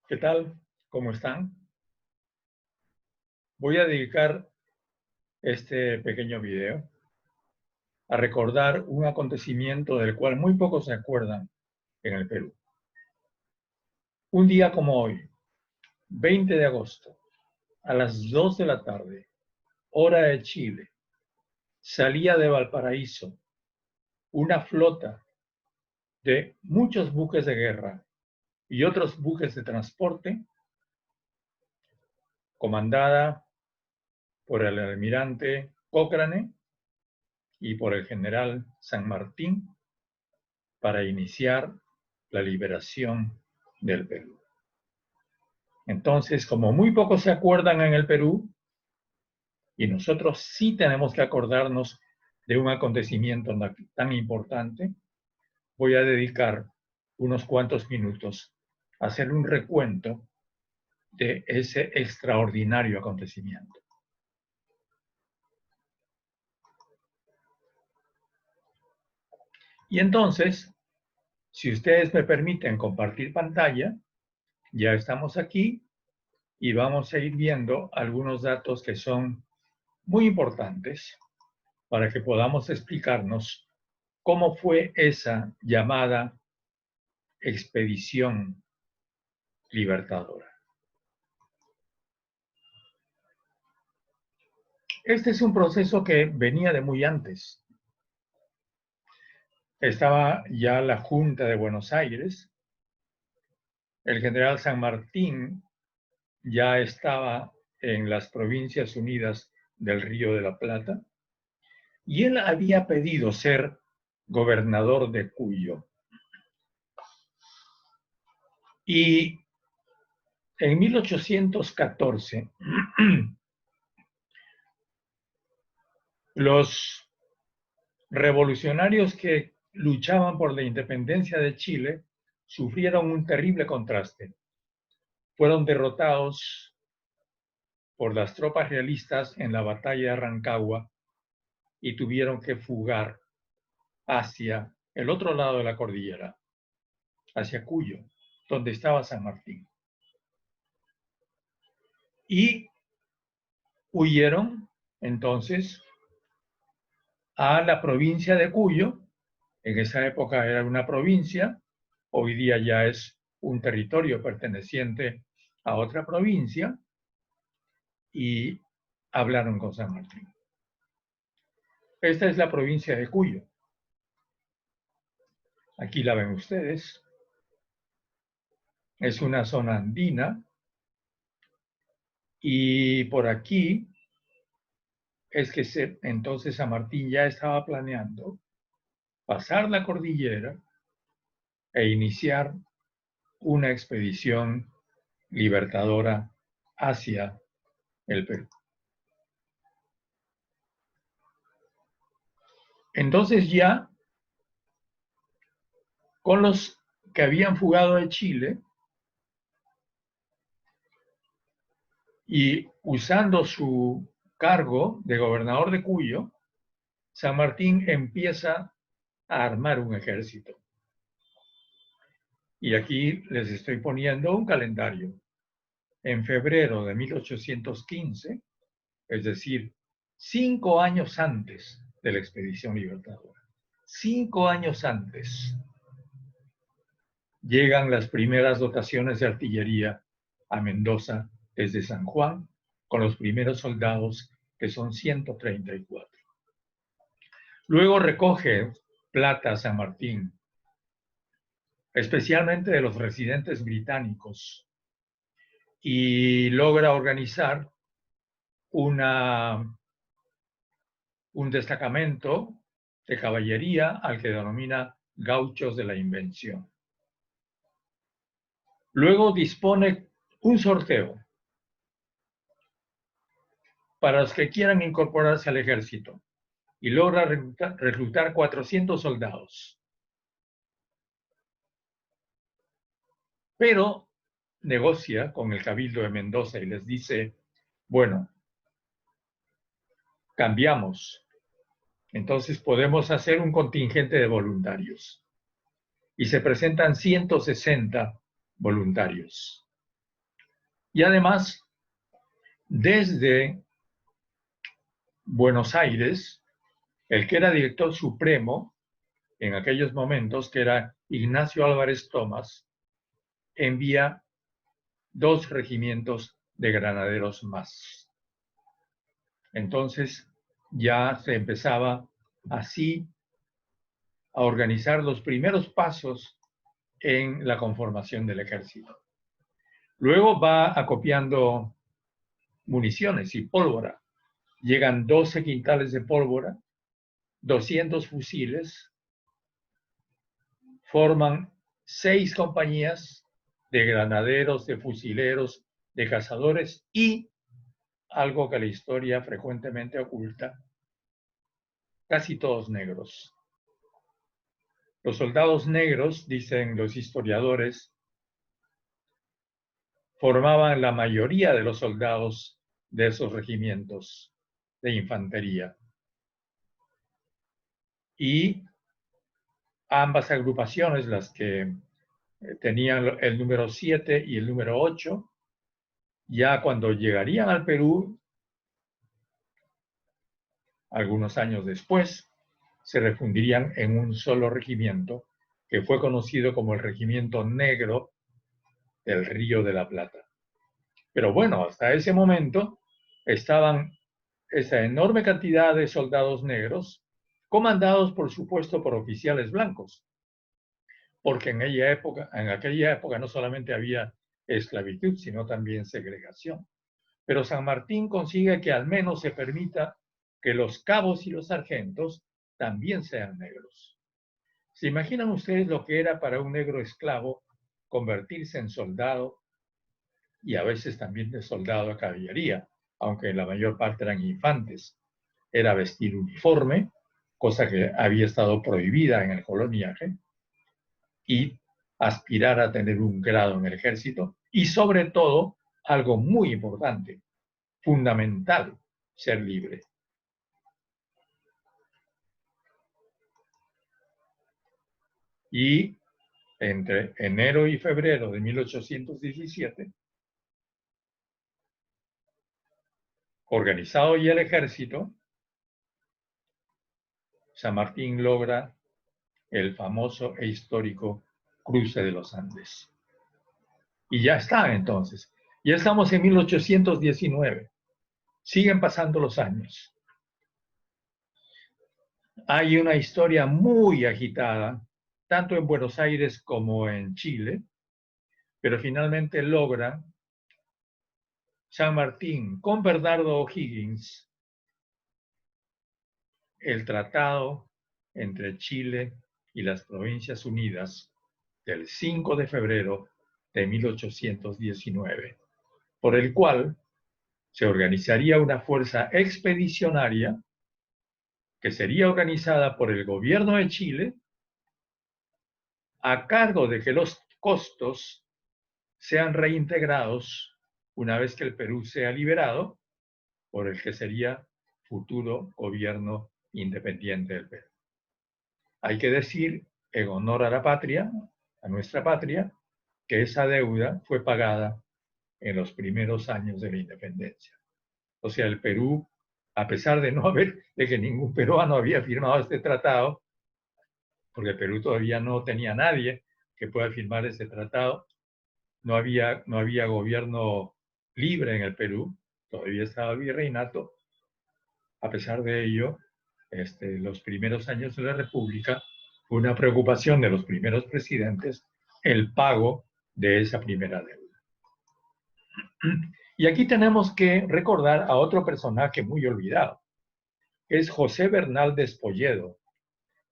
¿Qué tal? ¿Cómo están? Voy a dedicar este pequeño video a recordar un acontecimiento del cual muy pocos se acuerdan en el Perú. Un día como hoy, 20 de agosto, a las 2 de la tarde, hora de Chile, salía de Valparaíso una flota de muchos buques de guerra y otros buques de transporte comandada por el almirante Cochrane y por el general San Martín para iniciar la liberación del Perú. Entonces, como muy pocos se acuerdan en el Perú, y nosotros sí tenemos que acordarnos de un acontecimiento tan importante, voy a dedicar unos cuantos minutos a hacer un recuento de ese extraordinario acontecimiento. Y entonces, si ustedes me permiten compartir pantalla, ya estamos aquí y vamos a ir viendo algunos datos que son muy importantes para que podamos explicarnos cómo fue esa llamada expedición libertadora. Este es un proceso que venía de muy antes. Estaba ya la Junta de Buenos Aires, el general San Martín ya estaba en las Provincias Unidas del Río de la Plata y él había pedido ser gobernador de Cuyo. Y en 1814, los revolucionarios que luchaban por la independencia de Chile sufrieron un terrible contraste. Fueron derrotados por las tropas realistas en la batalla de Rancagua y tuvieron que fugar hacia el otro lado de la cordillera, hacia Cuyo, donde estaba San Martín. Y huyeron entonces a la provincia de Cuyo. En esa época era una provincia, hoy día ya es un territorio perteneciente a otra provincia, y hablaron con San Martín. Esta es la provincia de Cuyo. Aquí la ven ustedes. Es una zona andina y por aquí es que entonces San Martín ya estaba planeando pasar la cordillera e iniciar una expedición libertadora hacia el Perú. Entonces ya con los que habían fugado de Chile y usando su cargo de gobernador de Cuyo, San Martín empieza a armar un ejército. Y aquí les estoy poniendo un calendario. En febrero de 1815, es decir, 5 años antes de la expedición libertadora, 5 años antes, llegan las primeras dotaciones de artillería a Mendoza desde San Juan, con los primeros soldados, que son 134. Luego recoge plata San Martín, especialmente de los residentes británicos, y logra organizar un destacamento de caballería al que denomina Gauchos de la Invención. Luego dispone un sorteo para los que quieran incorporarse al ejército y logra reclutar 400 soldados. Pero negocia con el Cabildo de Mendoza y les dice, bueno, cambiamos, entonces podemos hacer un contingente de voluntarios. Y se presentan 160 voluntarios. Y además, desde Buenos Aires, el que era director supremo en aquellos momentos, que era Ignacio Álvarez Tomás, envía 2 regimientos de granaderos más. Entonces ya se empezaba así a organizar los primeros pasos en la conformación del ejército. Luego va acopiando municiones y pólvora. Llegan 12 quintales de pólvora, 200 fusiles, forman 6 compañías de granaderos, de fusileros, de cazadores y algo que la historia frecuentemente oculta, casi todos negros. Los soldados negros, dicen los historiadores, formaban la mayoría de los soldados de esos regimientos de infantería. Y ambas agrupaciones, las que tenían el número 7 y el número 8, ya cuando llegarían al Perú, algunos años después, se refundirían en un solo regimiento que fue conocido como el Regimiento Negro del Río de la Plata. Pero bueno, hasta ese momento estaban esa enorme cantidad de soldados negros, comandados por supuesto por oficiales blancos, porque en aquella época no solamente había esclavitud, sino también segregación. Pero San Martín consigue que al menos se permita que los cabos y los sargentos también sean negros. ¿Se imaginan ustedes lo que era para un negro esclavo convertirse en soldado y a veces también de soldado a caballería, aunque la mayor parte eran infantes? Era vestir uniforme, cosa que había estado prohibida en el coloniaje, y aspirar a tener un grado en el ejército, y sobre todo, algo muy importante, fundamental, ser libre. Y entre enero y febrero de 1817, organizado ya el ejército, San Martín logra el famoso e histórico cruce de los Andes. Y ya está entonces. Ya estamos en 1819. Siguen pasando los años. Hay una historia muy agitada, tanto en Buenos Aires como en Chile, pero finalmente logra San Martín con Bernardo O'Higgins el tratado entre Chile y las Provincias Unidas del 5 de febrero de 1819, por el cual se organizaría una fuerza expedicionaria que sería organizada por el gobierno de Chile a cargo de que los costos sean reintegrados una vez que el Perú sea liberado por el que sería futuro gobierno independiente del Perú. Hay que decir, en honor a la patria, a nuestra patria, que esa deuda fue pagada en los primeros años de la independencia. O sea, el Perú, a pesar de que ningún peruano había firmado este tratado, porque el Perú todavía no tenía nadie que pueda firmar ese tratado, no había gobierno libre en el Perú, todavía estaba el virreinato. A pesar de ello, los primeros años de la República fue una preocupación de los primeros presidentes el pago de esa primera deuda. Y aquí tenemos que recordar a otro personaje muy olvidado, que es José Bernal de Espolledo.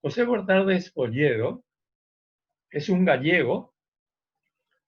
José Bernal de Espolledo es un gallego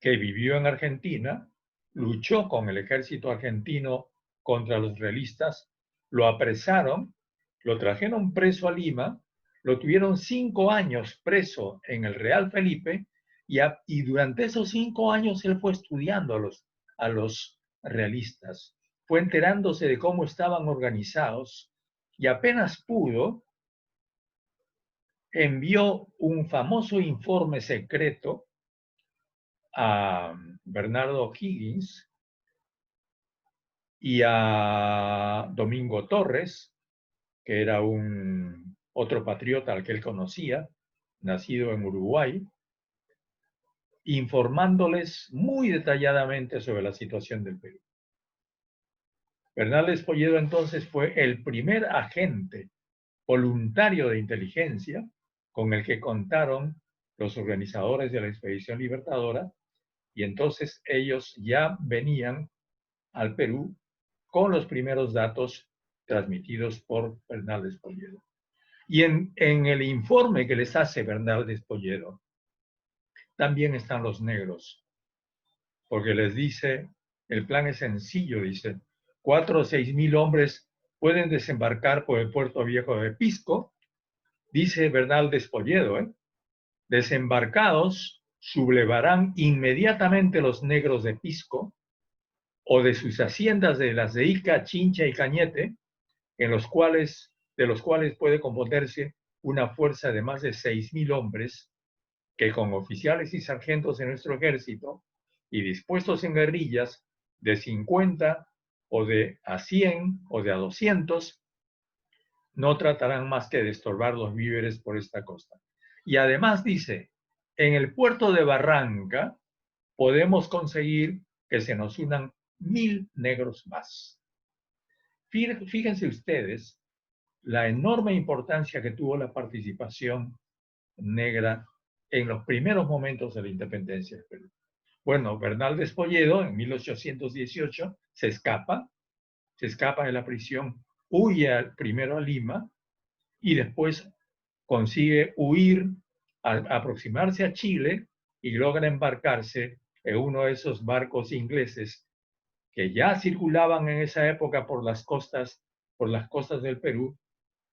que vivió en Argentina, luchó con el ejército argentino contra los realistas, lo apresaron, lo trajeron preso a Lima, lo tuvieron 5 años preso en el Real Felipe y durante esos 5 años él fue estudiando a los realistas, fue enterándose de cómo estaban organizados y apenas pudo, envió un famoso informe secreto a Bernardo O'Higgins y a Domingo Torres, que era otro patriota al que él conocía, nacido en Uruguay, informándoles muy detalladamente sobre la situación del Perú. Bernal Despolledo entonces fue el primer agente voluntario de inteligencia con el que contaron los organizadores de la expedición libertadora, y entonces ellos ya venían al Perú con los primeros datos transmitidos por Bernal Despolledo. Y en el informe que les hace Bernal Despolledo también están los negros, porque les dice, el plan es sencillo, dice, 4 o 6 mil hombres pueden desembarcar por el puerto viejo de Pisco, dice Bernal Despolledo, desembarcados sublevarán inmediatamente los negros de Pisco o de sus haciendas de las de Ica, Chincha y Cañete, de los cuales puede componerse una fuerza de más de 6.000 hombres que con oficiales y sargentos de nuestro ejército y dispuestos en guerrillas de 50 o de a 100 o de a 200, no tratarán más que de estorbar los víveres por esta costa. Y además dice, en el puerto de Barranca podemos conseguir que se nos unan 1.000 negros más. Fíjense ustedes la enorme importancia que tuvo la participación negra en los primeros momentos de la independencia del Perú. Bueno, Bernal Despolledo en 1818 se escapa de la prisión, huye primero a Lima y después consigue huir, aproximarse a Chile y logra embarcarse en uno de esos barcos ingleses que ya circulaban en esa época por las costas del Perú,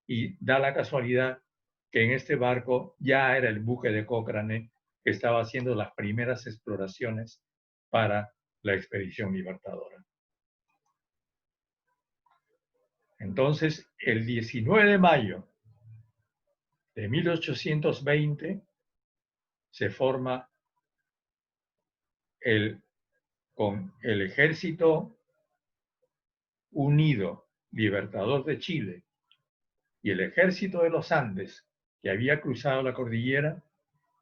y da la casualidad que en este barco ya era el buque de Cochrane que estaba haciendo las primeras exploraciones para la expedición libertadora. Entonces, el 19 de mayo de 1820 se forma con el Ejército Unido Libertador de Chile y el Ejército de los Andes, que había cruzado la cordillera,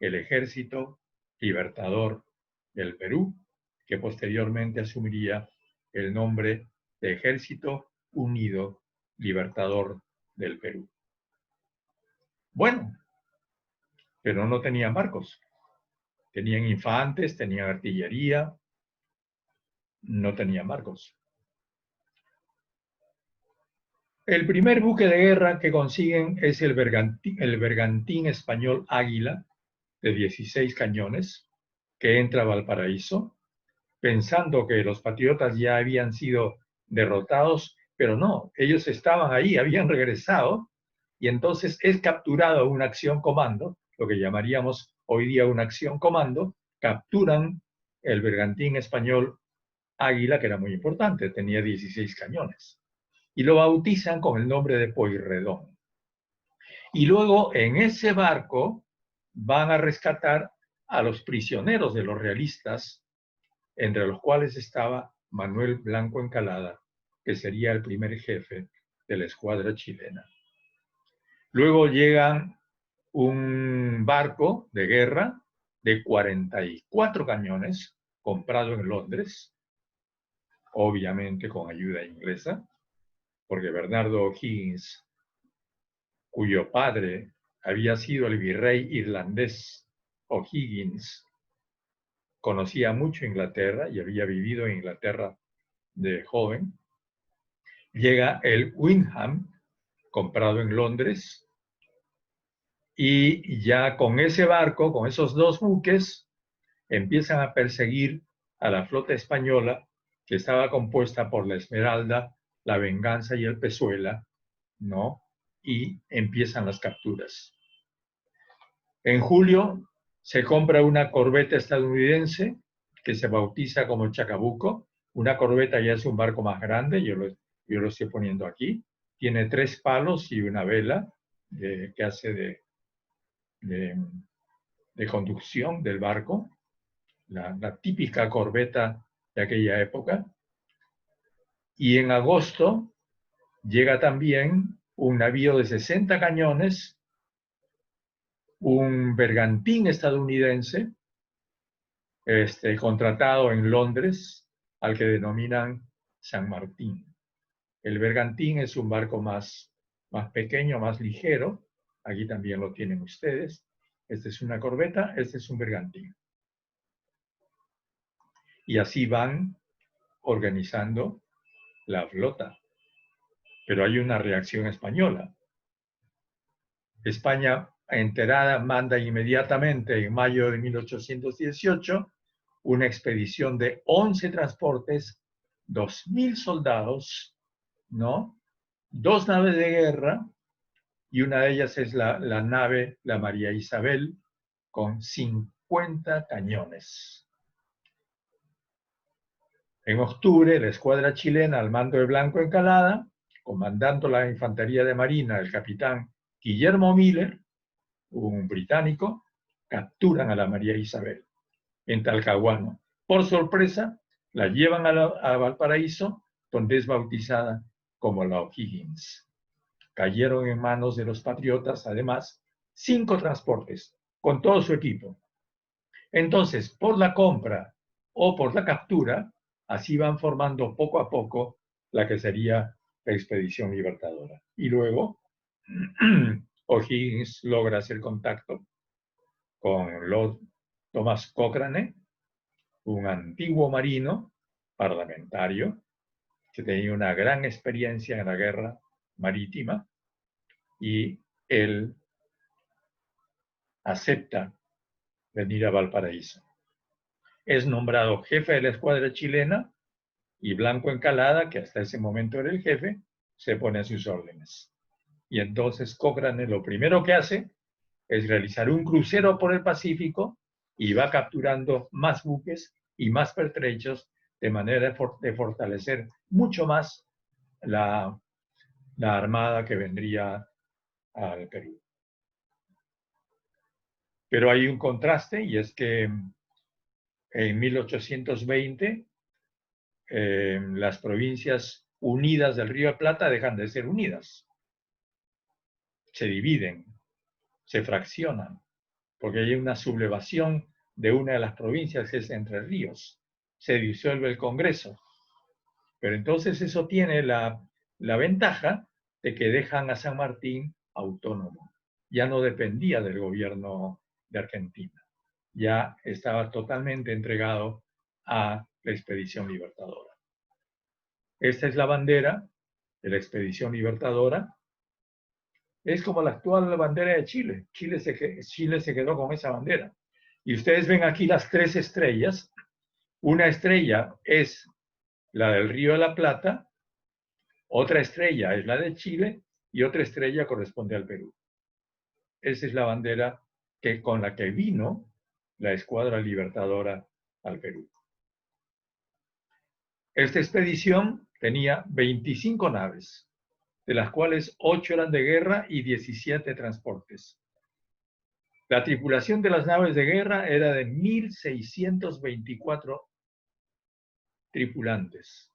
el Ejército Libertador del Perú, que posteriormente asumiría el nombre de Ejército Unido Libertador del Perú. Bueno, pero no tenían barcos. Tenían infantes, tenían artillería, no tenían barcos. El primer buque de guerra que consiguen es el bergantín español Águila, de 16 cañones, que entra a Valparaíso, pensando que los patriotas ya habían sido derrotados, pero no, ellos estaban ahí, habían regresado, y entonces es capturado una acción comando, lo que llamaríamos hoy día una acción comando, capturan el bergantín español Águila, que era muy importante, tenía 16 cañones, y lo bautizan con el nombre de Pueyrredón. Y luego en ese barco van a rescatar a los prisioneros de los realistas, entre los cuales estaba Manuel Blanco Encalada, que sería el primer jefe de la escuadra chilena. Luego llega un barco de guerra de 44 cañones, comprado en Londres, obviamente con ayuda inglesa, porque Bernardo O'Higgins, cuyo padre había sido el virrey irlandés O'Higgins, conocía mucho Inglaterra y había vivido en Inglaterra de joven. Llega el Windham, comprado en Londres, y ya con ese barco, con esos dos buques, empiezan a perseguir a la flota española, que estaba compuesta por la Esmeralda, la Venganza y el Pezuela, ¿no? Y empiezan las capturas. En julio se compra una corbeta estadounidense que se bautiza como Chacabuco. Una corbeta ya es un barco más grande, yo lo estoy poniendo aquí. Tiene 3 palos y una vela que hace de conducción del barco, la típica corbeta de aquella época. Y en agosto llega también un navío de 60 cañones, un bergantín estadounidense, contratado en Londres, al que denominan San Martín. El bergantín es un barco más pequeño, más ligero. Aquí también lo tienen ustedes. Esta es una corbeta, este es un bergantín. Y así van organizando la flota. Pero hay una reacción española. España, enterada, manda inmediatamente, en mayo de 1818, una expedición de 11 transportes, 2.000 soldados, ¿no? 2 naves de guerra, y una de ellas es la nave, la María Isabel, con 50 cañones. En octubre, la escuadra chilena, al mando de Blanco Encalada, comandando la infantería de marina, el capitán Guillermo Miller, un británico, capturan a la María Isabel en Talcahuano. Por sorpresa, la llevan a Valparaíso, donde es bautizada como la O'Higgins. Cayeron en manos de los patriotas, además, 5 transportes con todo su equipo. Entonces, por la compra o por la captura, así van formando poco a poco la que sería la Expedición Libertadora. Y luego, O'Higgins logra hacer contacto con Lord Thomas Cochrane, un antiguo marino parlamentario que tenía una gran experiencia en la guerra marítima, y él acepta venir a Valparaíso. Es nombrado jefe de la escuadra chilena, y Blanco Encalada, que hasta ese momento era el jefe, se pone a sus órdenes. Y entonces Cochrane lo primero que hace es realizar un crucero por el Pacífico y va capturando más buques y más pertrechos, de manera de fortalecer mucho más la armada que vendría al Perú. Pero hay un contraste, y es que en 1820 las provincias unidas del Río de Plata dejan de ser unidas. Se dividen, se fraccionan, porque hay una sublevación de una de las provincias, que es Entre Ríos. Se disuelve el Congreso. Pero entonces eso tiene la ventaja de que dejan a San Martín autónomo. Ya no dependía del gobierno de Argentina. Ya estaba totalmente entregado a la Expedición Libertadora. Esta es la bandera de la Expedición Libertadora. Es como la actual bandera de Chile. Chile se quedó con esa bandera. Y ustedes ven aquí las 3 estrellas. Una estrella es la del Río de la Plata, otra estrella es la de Chile y otra estrella corresponde al Perú. Esa es la bandera con la que vino la Escuadra Libertadora al Perú. Esta expedición tenía 25 naves, de las cuales 8 eran de guerra y 17 transportes. La tripulación de las naves de guerra era de 1.624 tripulantes,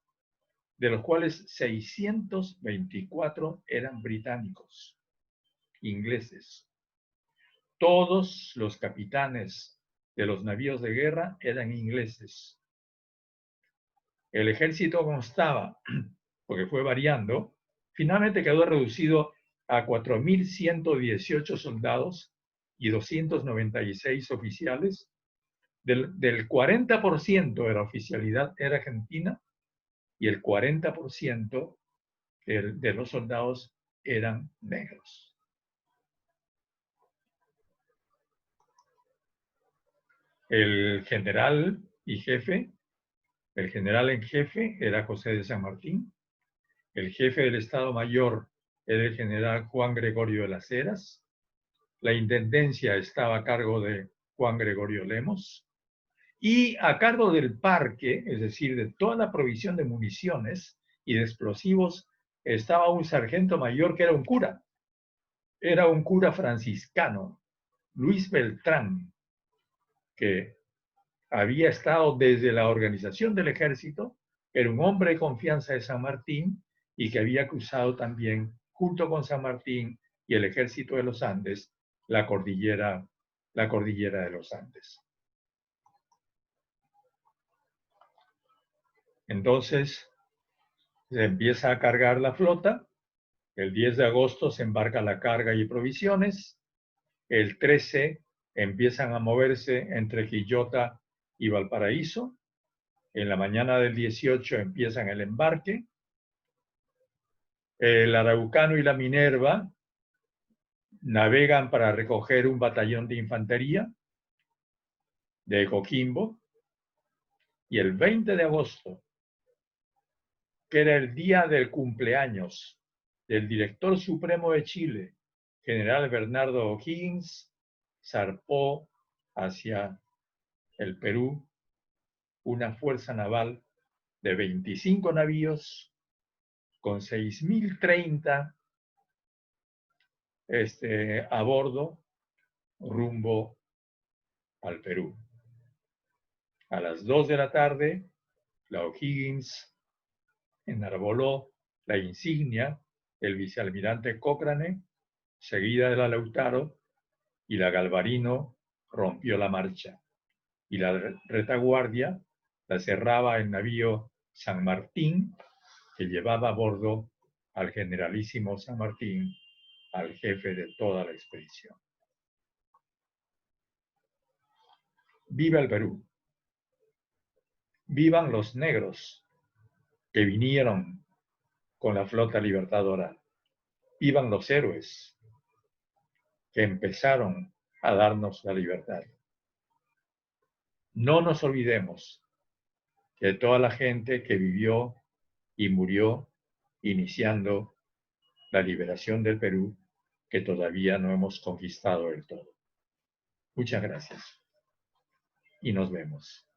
de los cuales 624 eran británicos, ingleses. Todos los capitanes de los navíos de guerra eran ingleses. El ejército constaba, porque fue variando, finalmente quedó reducido a 4.118 soldados y 296 oficiales. Del 40% de la oficialidad era argentina, y el 40% de los soldados eran negros. El general en jefe era José de San Martín. El jefe del Estado Mayor era el general Juan Gregorio de las Heras. La intendencia estaba a cargo de Juan Gregorio Lemos. Y a cargo del parque, es decir, de toda la provisión de municiones y de explosivos, estaba un sargento mayor que era un cura. Era un cura franciscano, Luis Beltrán, que había estado desde la organización del ejército era un hombre de confianza de San Martín y que había cruzado también, junto con San Martín y el ejército de los Andes, la cordillera de los Andes. Entonces, se empieza a cargar la flota. El 10 de agosto se embarca la carga y provisiones. El 13 empiezan a moverse entre Quillota y Valparaíso. En la mañana del 18 empiezan el embarque. El Araucano y la Minerva navegan para recoger un batallón de infantería de Coquimbo. Y el 20 de agosto, que era el día del cumpleaños del director supremo de Chile, general Bernardo O'Higgins, zarpó hacia el Perú una fuerza naval de 25 navíos con 6.030 a bordo rumbo al Perú. A las 2 de la tarde, la O'Higgins enarboló la insignia del vicealmirante Cochrane, seguida de la Lautaro, y la Galvarino rompió la marcha. Y la retaguardia la cerraba el navío San Martín, que llevaba a bordo al generalísimo San Martín, al jefe de toda la expedición. ¡Viva el Perú! ¡Vivan los negros que vinieron con la flota libertadora! ¡Vivan los héroes que empezaron a darnos la libertad! No nos olvidemos de toda la gente que vivió y murió iniciando la liberación del Perú, que todavía no hemos conquistado del todo. Muchas gracias y nos vemos.